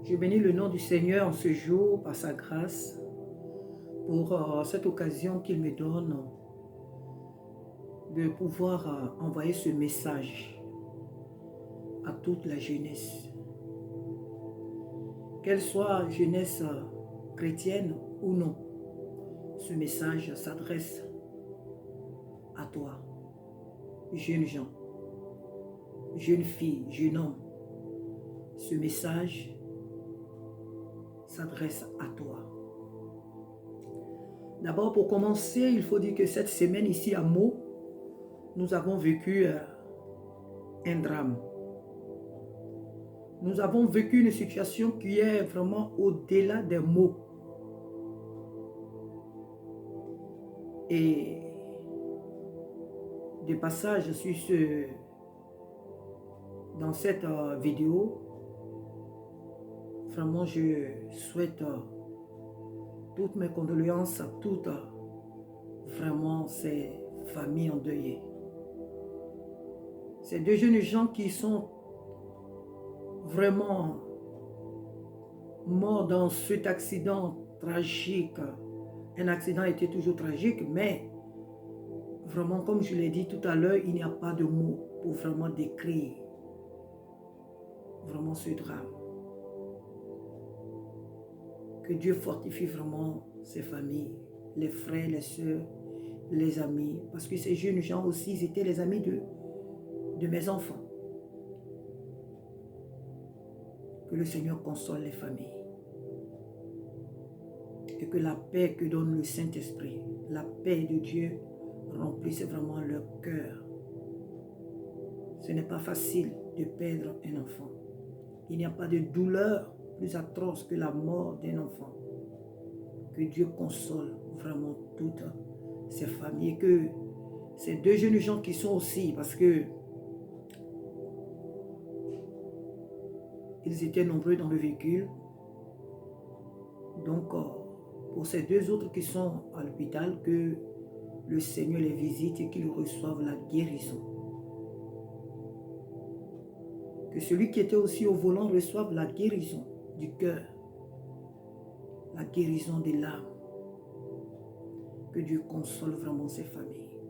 Je bénis le nom du Seigneur en ce jour par sa grâce pour cette occasion qu'il me donne de pouvoir envoyer ce message à toute la jeunesse. Qu'elle soit jeunesse chrétienne ou non, ce message s'adresse à toi, jeunes gens, jeunes filles, jeunes hommes. Ce message s'adresse à toi. D'abord, pour commencer, il faut dire que cette semaine ici à Meaux, nous avons vécu un drame. Nous avons vécu une situation qui est vraiment au-delà des mots. Et de passage dans cette vidéo, vraiment je souhaite toutes mes condoléances à toutes vraiment ces familles endeuillées. Ces deux jeunes gens qui sont vraiment morts dans cet accident tragique. Un accident était toujours tragique, mais vraiment, comme je l'ai dit tout à l'heure, il n'y a pas de mots pour vraiment décrire vraiment ce drame. Que Dieu fortifie vraiment ces familles, les frères, les sœurs, les amis, parce que ces jeunes gens aussi, ils étaient les amis de mes enfants. Que le Seigneur console les familles. Et que la paix que donne le Saint-Esprit, la paix de Dieu, remplisse vraiment leur cœur. Ce n'est pas facile de perdre un enfant. Il n'y a pas de douleur plus atroce que la mort d'un enfant. Que Dieu console vraiment toutes ces familles. Et que ces deux jeunes gens qui sont aussi, parce que ils étaient nombreux dans le véhicule. Donc, pour ces deux autres qui sont à l'hôpital, que le Seigneur les visite et qu'ils reçoivent la guérison. Que celui qui était aussi au volant reçoive la guérison du cœur, la guérison des larmes. Que Dieu console vraiment ces familles.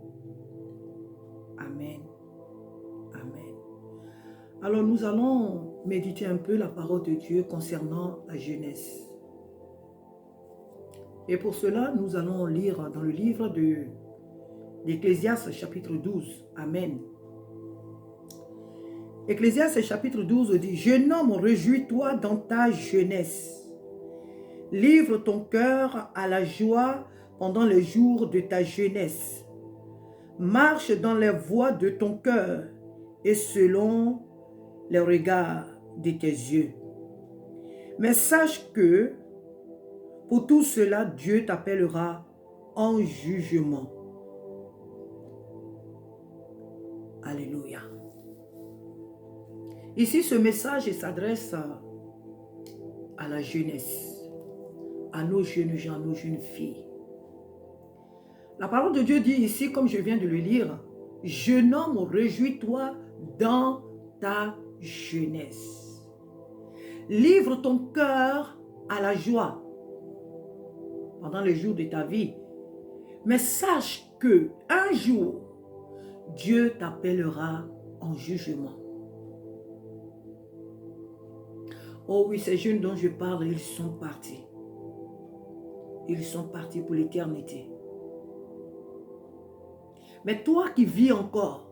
Amen. Amen. Alors nous allons méditer un peu la parole de Dieu concernant la jeunesse. Et pour cela, nous allons lire dans le livre d'Ecclésiaste chapitre 12. Amen. Ecclésiaste chapitre 12 dit: « Jeune homme, réjouis-toi dans ta jeunesse. Livre ton cœur à la joie pendant les jours de ta jeunesse. Marche dans les voies de ton cœur et selon les regards de tes yeux. Mais sache que pour tout cela, Dieu t'appellera en jugement. » Alléluia. Ici, ce message s'adresse à la jeunesse, à nos jeunes gens, à nos jeunes filles. La parole de Dieu dit ici, comme je viens de le lire, « Jeune homme, réjouis-toi dans ta jeunesse. Livre ton cœur à la joie pendant les jours de ta vie. Mais sache que un jour, Dieu t'appellera en jugement. » Oh oui, ces jeunes dont je parle, ils sont partis. Ils sont partis pour l'éternité. Mais toi qui vis encore,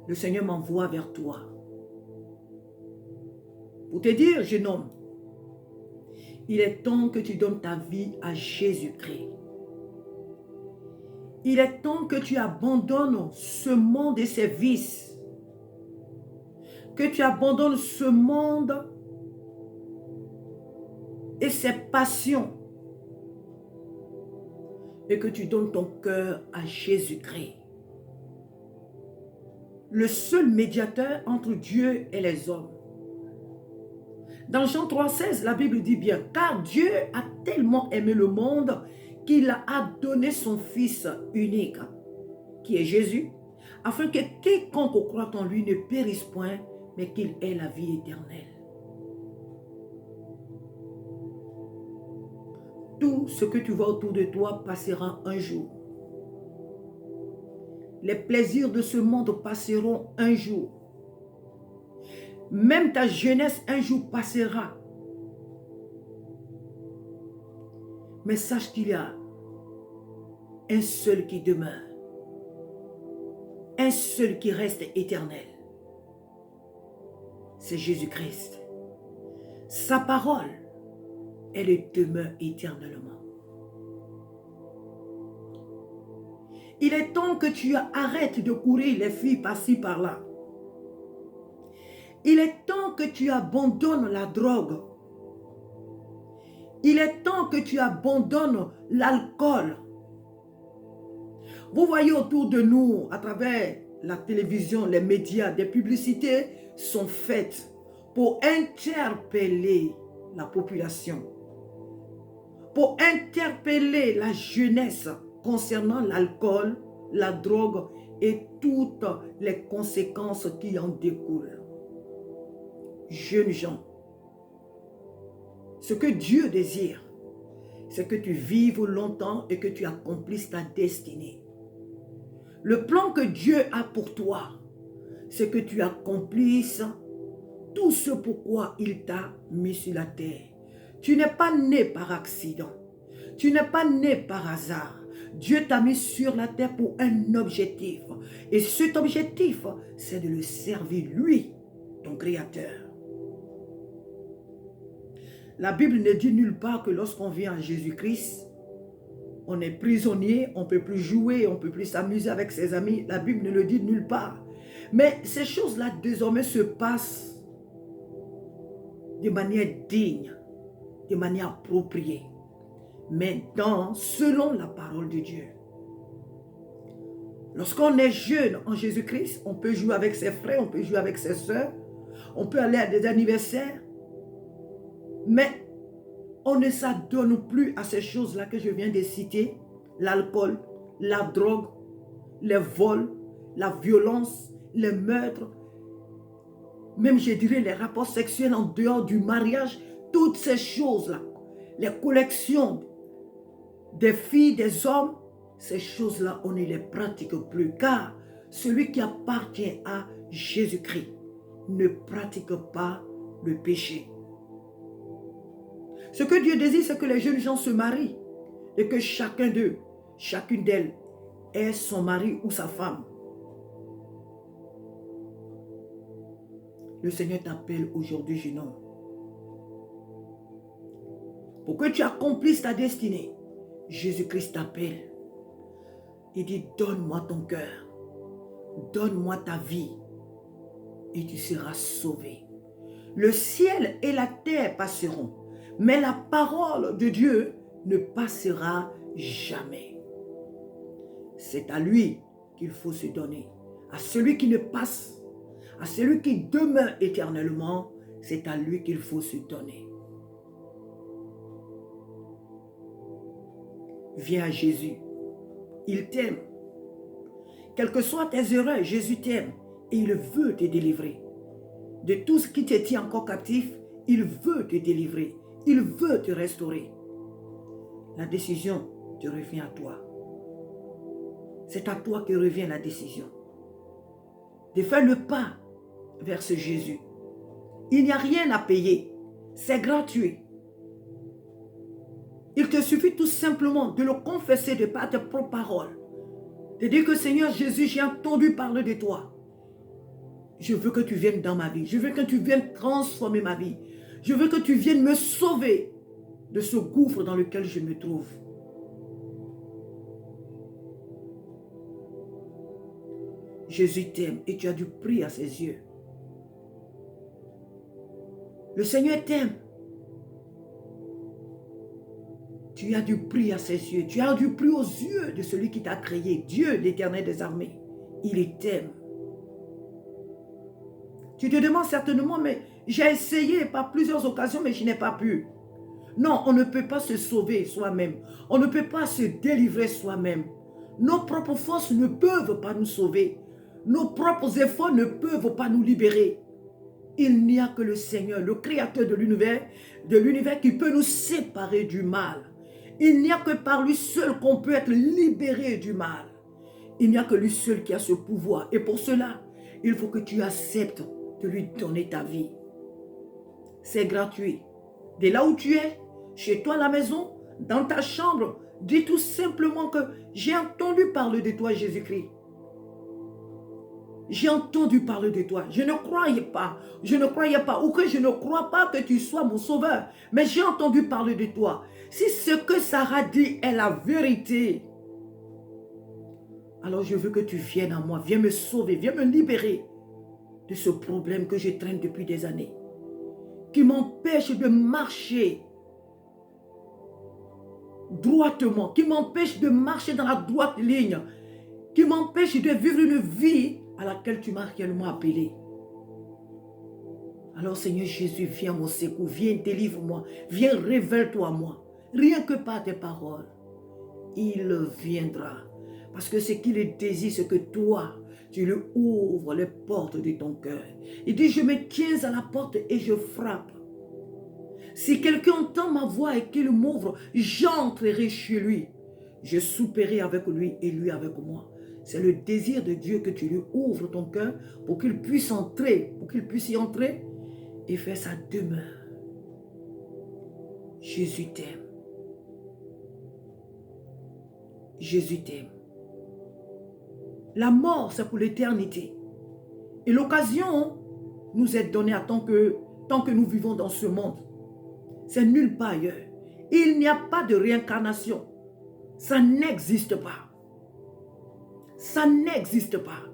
le Seigneur m'envoie vers toi pour te dire, jeune homme, il est temps que tu donnes ta vie à Jésus-Christ. Il est temps que tu abandonnes ce monde et ses vices. Que tu abandonnes ce monde et ses passions. Et que tu donnes ton cœur à Jésus-Christ. Le seul médiateur entre Dieu et les hommes. Dans Jean 3,16, la Bible dit bien, « Car Dieu a tellement aimé le monde qu'il a donné son Fils unique, qui est Jésus, afin que quiconque croit en lui ne périsse point, mais qu'il ait la vie éternelle. » Tout ce que tu vois autour de toi passera un jour. Les plaisirs de ce monde passeront un jour. Même ta jeunesse un jour passera. Mais sache qu'il y a un seul qui demeure. Un seul qui reste éternel. C'est Jésus-Christ. Sa parole, elle demeure éternellement. Il est temps que tu arrêtes de courir les filles par-ci par-là. Il est temps que tu abandonnes la drogue. Il est temps que tu abandonnes l'alcool. Vous voyez autour de nous, à travers la télévision, les médias, des publicités sont faites pour interpeller la population, pour interpeller la jeunesse concernant l'alcool, la drogue et toutes les conséquences qui en découlent. Jeunes gens, ce que Dieu désire, c'est que tu vives longtemps et que tu accomplisses ta destinée. Le plan que Dieu a pour toi, c'est que tu accomplisses tout ce pourquoi il t'a mis sur la terre. Tu n'es pas né par accident. Tu n'es pas né par hasard. Dieu t'a mis sur la terre pour un objectif. Et cet objectif, c'est de le servir, lui, ton Créateur. La Bible ne dit nulle part que lorsqu'on vient à Jésus-Christ, on est prisonnier, on ne peut plus jouer, on ne peut plus s'amuser avec ses amis. La Bible ne le dit nulle part. Mais ces choses-là, désormais, se passent de manière digne, de manière appropriée. Maintenant, selon la parole de Dieu. Lorsqu'on est jeune en Jésus-Christ, on peut jouer avec ses frères, on peut jouer avec ses soeurs, on peut aller à des anniversaires, mais on ne s'adonne plus à ces choses-là que je viens de citer, l'alcool, la drogue, les vols, la violence, les meurtres, même je dirais les rapports sexuels en dehors du mariage, toutes ces choses-là, les collections des filles, des hommes, ces choses-là, on ne les pratique plus, car celui qui appartient à Jésus-Christ ne pratique pas le péché. Ce que Dieu désire, c'est que les jeunes gens se marient et que chacun d'eux, chacune d'elles, ait son mari ou sa femme. Le Seigneur t'appelle aujourd'hui, jeune homme, pour que tu accomplisses ta destinée. Jésus-Christ t'appelle. Il dit, donne-moi ton cœur, donne-moi ta vie et tu seras sauvé. Le ciel et la terre passeront, mais la parole de Dieu ne passera jamais. C'est à lui qu'il faut se donner. À celui qui ne passe, à celui qui demeure éternellement, c'est à lui qu'il faut se donner. Viens à Jésus. Il t'aime. Quelles que soient tes erreurs, Jésus t'aime et il veut te délivrer. De tout ce qui te tient encore captif, il veut te délivrer. Il veut te restaurer. La décision te revient à toi. C'est à toi que revient la décision de faire le pas vers ce Jésus. Il n'y a rien à payer. C'est gratuit. Il te suffit tout simplement de le confesser de par tes propres paroles. De dire que Seigneur Jésus, j'ai entendu parler de toi. Je veux que tu viennes dans ma vie. Je veux que tu viennes transformer ma vie. Je veux que tu viennes me sauver de ce gouffre dans lequel je me trouve. Jésus t'aime et tu as du prix à ses yeux. Le Seigneur t'aime. Tu as du prix à ses yeux. Tu as du prix aux yeux de celui qui t'a créé. Dieu, l'Éternel des armées. Il t'aime. Tu te demandes certainement, mais j'ai essayé par plusieurs occasions, mais je n'ai pas pu. Non, on ne peut pas se sauver soi-même. On ne peut pas se délivrer soi-même. Nos propres forces ne peuvent pas nous sauver. Nos propres efforts ne peuvent pas nous libérer. Il n'y a que le Seigneur, le Créateur de l'univers qui peut nous séparer du mal. Il n'y a que par lui seul qu'on peut être libéré du mal. Il n'y a que lui seul qui a ce pouvoir. Et pour cela, il faut que tu acceptes de lui donner ta vie. C'est gratuit. De là où tu es, chez toi à la maison, dans ta chambre, dis tout simplement que j'ai entendu parler de toi, Jésus-Christ. J'ai entendu parler de toi. Je ne croyais pas, ou que je ne crois pas que tu sois mon sauveur. Mais j'ai entendu parler de toi. Si ce que Sarah dit est la vérité, alors je veux que tu viennes à moi, viens me sauver, viens me libérer de ce problème que je traîne depuis des années, qui m'empêche de marcher droitement, qui m'empêche de marcher dans la droite ligne, qui m'empêche de vivre une vie à laquelle tu m'as réellement appelé. Alors Seigneur Jésus, viens à mon secours, viens, délivre-moi, viens, révèle-toi à moi. Rien que par tes paroles, il viendra. Parce que ce qu'il désire, c'est que toi, tu lui ouvres les portes de ton cœur. Il dit, je me tiens à la porte et je frappe. Si quelqu'un entend ma voix et qu'il m'ouvre, j'entrerai chez lui. Je souperai avec lui et lui avec moi. C'est le désir de Dieu que tu lui ouvres ton cœur pour qu'il puisse entrer, pour qu'il puisse y entrer et faire sa demeure. Jésus t'aime. Jésus t'aime. La mort, c'est pour l'éternité. Et l'occasion nous est donnée tant que nous vivons dans ce monde. C'est nulle part ailleurs. Il n'y a pas de réincarnation. Ça n'existe pas. Ça n'existe pas.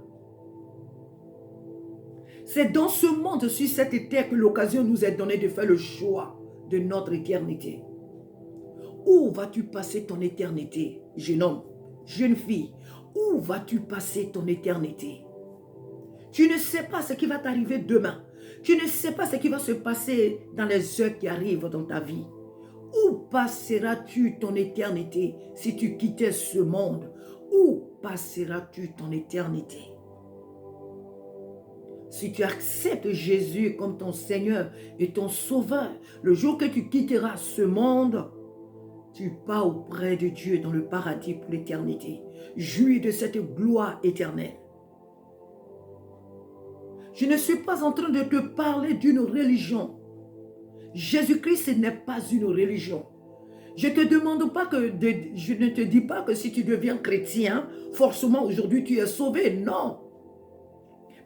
C'est dans ce monde, sur cette terre, que l'occasion nous est donnée de faire le choix de notre éternité. Où vas-tu passer ton éternité, jeune homme, jeune fille? Où vas-tu passer ton éternité? Tu ne sais pas ce qui va t'arriver demain. Tu ne sais pas ce qui va se passer dans les heures qui arrivent dans ta vie. Où passeras-tu ton éternité si tu quittais ce monde? Où passeras-tu ton éternité? Si tu acceptes Jésus comme ton Seigneur et ton Sauveur, le jour que tu quitteras ce monde, tu pars auprès de Dieu dans le paradis pour l'éternité. Jouis de cette gloire éternelle. Je ne suis pas en train de te parler d'une religion. Jésus-Christ, ce n'est pas une religion. Je ne te dis pas que si tu deviens chrétien, forcément aujourd'hui tu es sauvé. Non.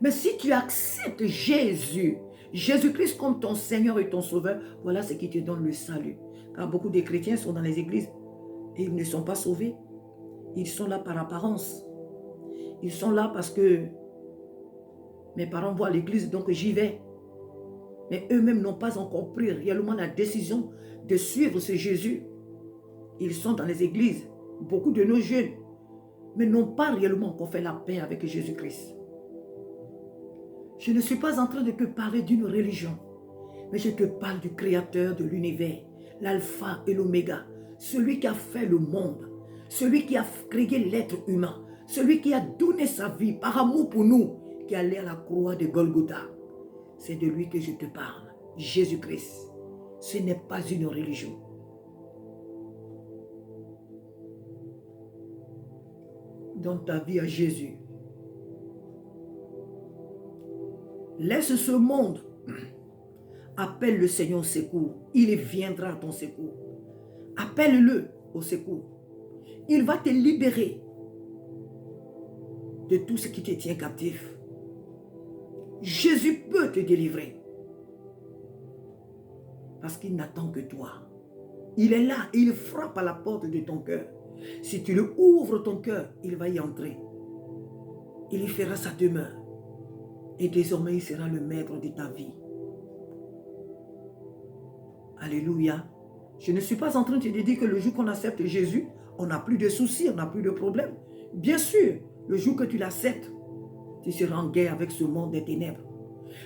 Mais si tu acceptes Jésus, Jésus-Christ comme ton Seigneur et ton Sauveur, voilà ce qui te donne le salut. Car beaucoup de chrétiens sont dans les églises et ils ne sont pas sauvés. Ils sont là par apparence. Ils sont là parce que mes parents voient l'église, donc j'y vais. Mais eux-mêmes n'ont pas encore pris réellement la décision de suivre ce Jésus. Ils sont dans les églises, beaucoup de nos jeunes, mais n'ont pas réellement encore fait la paix avec Jésus-Christ. Je ne suis pas en train de te parler d'une religion, mais je te parle du Créateur de l'univers, l'alpha et l'oméga, celui qui a fait le monde, celui qui a créé l'être humain, celui qui a donné sa vie par amour pour nous, qui allait à la croix de Golgotha. C'est de lui que je te parle, Jésus-Christ. Ce n'est pas une religion. Donne ta vie à Jésus. Laisse ce monde. Appelle le Seigneur au secours. Il viendra à ton secours. Appelle-le au secours. Il va te libérer de tout ce qui te tient captif. Jésus peut te délivrer. Parce qu'il n'attend que toi. Il est là, il frappe à la porte de ton cœur. Si tu lui ouvres ton cœur, il va y entrer. Il y fera sa demeure. Et désormais, il sera le maître de ta vie. Alléluia. Je ne suis pas en train de te dire que le jour qu'on accepte Jésus, on n'a plus de soucis, on n'a plus de problèmes. Bien sûr, le jour que tu l'acceptes, tu seras en guerre avec ce monde des ténèbres.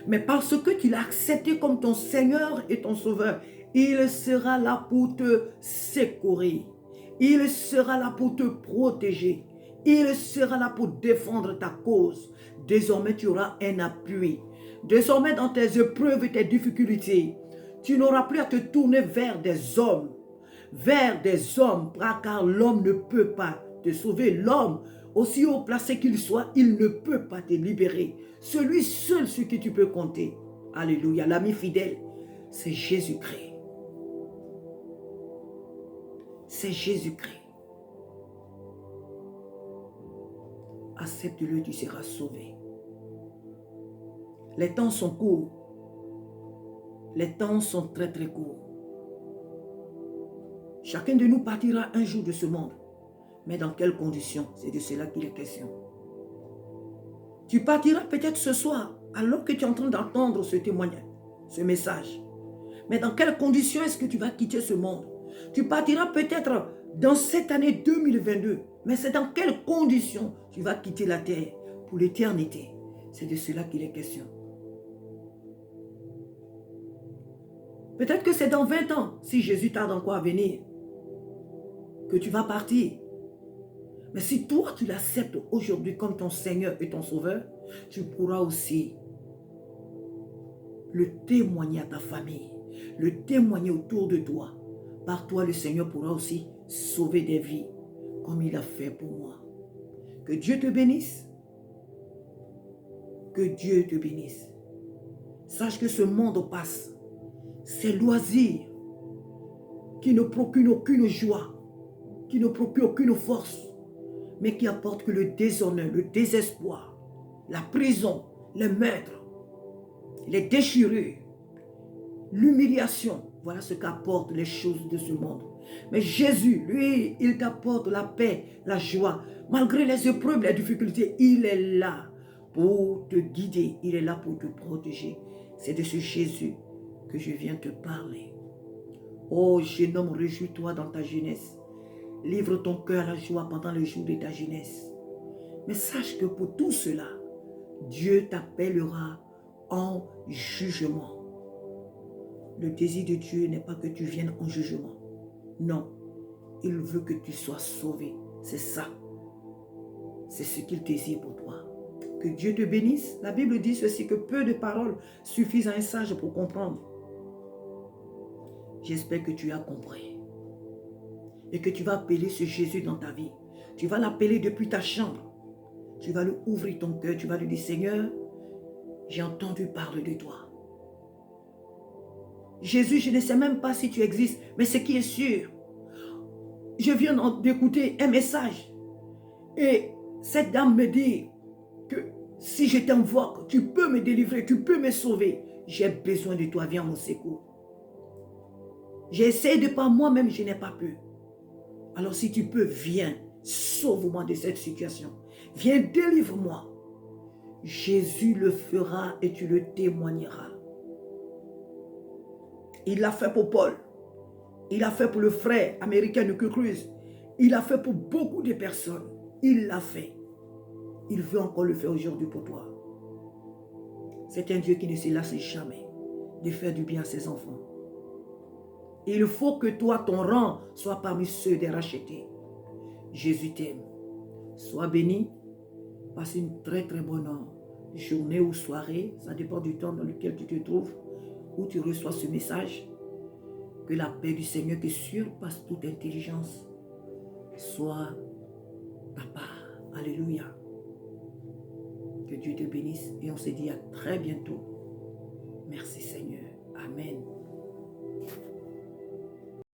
Mais parce que tu l'as accepté comme ton Seigneur et ton Sauveur, il sera là pour te secourir. Il sera là pour te protéger. Il sera là pour défendre ta cause. Désormais, tu auras un appui. Désormais, dans tes épreuves et tes difficultés, tu n'auras plus à te tourner vers des hommes, vers des hommes, car l'homme ne peut pas te sauver. L'homme, aussi haut placé qu'il soit, il ne peut pas te libérer. Celui seul sur qui tu peux compter, alléluia, l'ami fidèle, c'est Jésus-Christ. C'est Jésus-Christ. Accepte-le, tu seras sauvé. Les temps sont courts. Les temps sont très très courts. Chacun de nous partira un jour de ce monde. Mais dans quelles conditions? C'est de cela qu'il est question. Tu partiras peut-être ce soir, alors que tu es en train d'entendre ce témoignage, ce message. Mais dans quelles conditions est-ce que tu vas quitter ce monde? Tu partiras peut-être dans cette année 2022. Mais c'est dans quelles conditions tu vas quitter la terre pour l'éternité? C'est de cela qu'il est question. Peut-être que c'est dans 20 ans, si Jésus tarde encore à venir, que tu vas partir. Mais si toi, tu l'acceptes aujourd'hui comme ton Seigneur et ton Sauveur, tu pourras aussi le témoigner à ta famille, le témoigner autour de toi. Par toi, le Seigneur pourra aussi sauver des vies, comme il a fait pour moi. Que Dieu te bénisse. Que Dieu te bénisse. Sache que ce monde passe. Ces loisirs qui ne procurent aucune joie, qui ne procurent aucune force, mais qui apportent que le déshonneur, le désespoir, la prison, les meurtres, les déchirures, l'humiliation. Voilà ce qu'apportent les choses de ce monde. Mais Jésus, lui, il t'apporte la paix, la joie. Malgré les épreuves, les difficultés, il est là pour te guider. Il est là pour te protéger. C'est de ce Jésus que je viens te parler. Oh, jeune homme, réjouis-toi dans ta jeunesse. Livre ton cœur à la joie pendant le jour de ta jeunesse. Mais sache que pour tout cela, Dieu t'appellera en jugement. Le désir de Dieu n'est pas que tu viennes en jugement. Non, il veut que tu sois sauvé. C'est ça. C'est ce qu'il désire pour toi. Que Dieu te bénisse. La Bible dit ceci, que peu de paroles suffisent à un sage pour comprendre. J'espère que tu as compris. Et que tu vas appeler ce Jésus dans ta vie. Tu vas l'appeler depuis ta chambre. Tu vas lui ouvrir ton cœur. Tu vas lui dire, Seigneur, j'ai entendu parler de toi. Jésus, je ne sais même pas si tu existes, mais ce qui est sûr, je viens d'écouter un message. Et cette dame me dit que si je t'invoque, tu peux me délivrer, tu peux me sauver. J'ai besoin de toi, viens à mon secours. J'ai essayé de par moi-même, je n'ai pas pu. Alors si tu peux, viens, sauve-moi de cette situation. Viens, délivre-moi. Jésus le fera et tu le témoigneras. Il l'a fait pour Paul. Il l'a fait pour le frère américain de Cruz. Il l'a fait pour beaucoup de personnes. Il l'a fait. Il veut encore le faire aujourd'hui pour toi. C'est un Dieu qui ne se lasse jamais de faire du bien à ses enfants. Il faut que toi, ton rang, soit parmi ceux des rachetés. Jésus t'aime. Sois béni. Passe une très très bonne journée ou soirée. Ça dépend du temps dans lequel tu te trouves, où tu reçois ce message. Que la paix du Seigneur qui surpasse toute intelligence soit ta part. Alléluia. Que Dieu te bénisse et on se dit à très bientôt. Merci Seigneur. Amen.